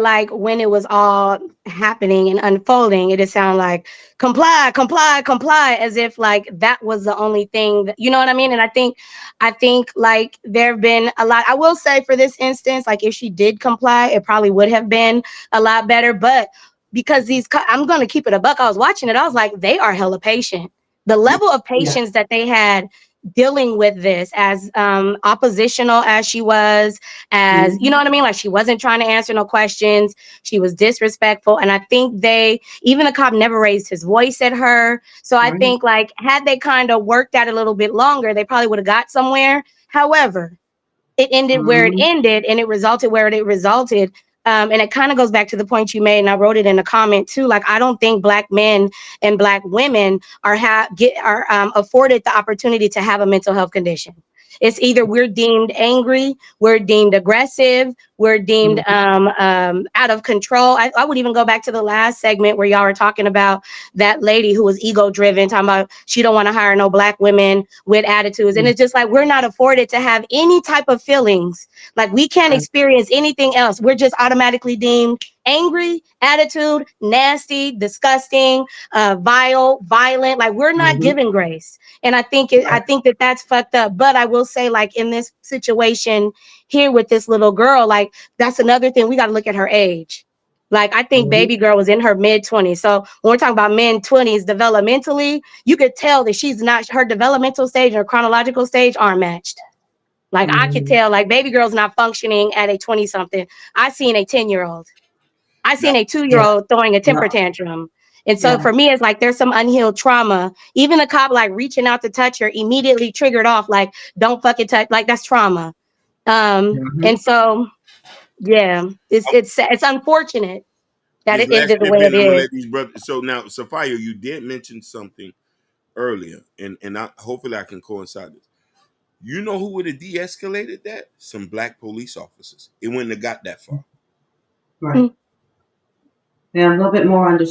like when it was all happening and unfolding, it just sounded like comply, comply, comply, as if like that was the only thing that, you know what I mean? And I think like there have been a lot. I will say for this instance, like if she did comply, it probably would have been a lot better. But because I'm gonna keep it a buck. I was watching it, I was like, they are hella patient. The Yeah. level of Yeah. patience that they had dealing with this, as oppositional as she was, as you know Mhm. what I mean, like she wasn't trying to answer no questions, she was disrespectful, and I think they, even the cop never raised his voice at her. So I Right. think like had they kind of worked at it a little bit longer, they probably would have got somewhere. However, it ended where it Mhm. ended, and it resulted where it resulted. And it kind of goes back to the point you made, and I wrote it in a comment too. Like, I don't think Black men and Black women are afforded the opportunity to have a mental health condition. It's either we're deemed angry, we're deemed aggressive, we're deemed Mhm. out of control. I would even go back to the last segment where y'all were talking about that lady who was ego driven, talking about she don't want to hire no Black women with attitudes. And Mhm. it's just like we're not afforded to have any type of feelings. Like we can't Right. experience anything else. We're just automatically deemed angry, attitude, nasty, disgusting, vile, violent. Like we're not Mhm. given grace. And I Right. think that that's fucked up. But I will say, like in this situation here with this little girl, like that's another thing. We got to look at her age. Like I think Mhm. baby girl was in her mid 20s. So when we're talking about mid 20s developmentally, you could tell that she's not, her developmental stage or chronological stage aren't matched. Like I could Mhm. tell, like baby girl's not functioning at a 20 something. I seen a 10-year-old. I Now, seen a 2 year Yeah. old throwing a temper Yeah. tantrum. And so Yeah. for me, it's like there's some unhealed trauma. Even the cop like reaching out to touch her immediately triggered off, like, don't fucking touch, like that's trauma. Mhm. And so yeah, it's unfortunate that this it last ended the way snippet, it I'm gonna is. let these brothers. So now, Sophia, you did mention something earlier, and hopefully I can coincide this. You know who would have de-escalated that? Some Black police officers. It wouldn't have got that far. Right. Yeah. A little bit more understanding.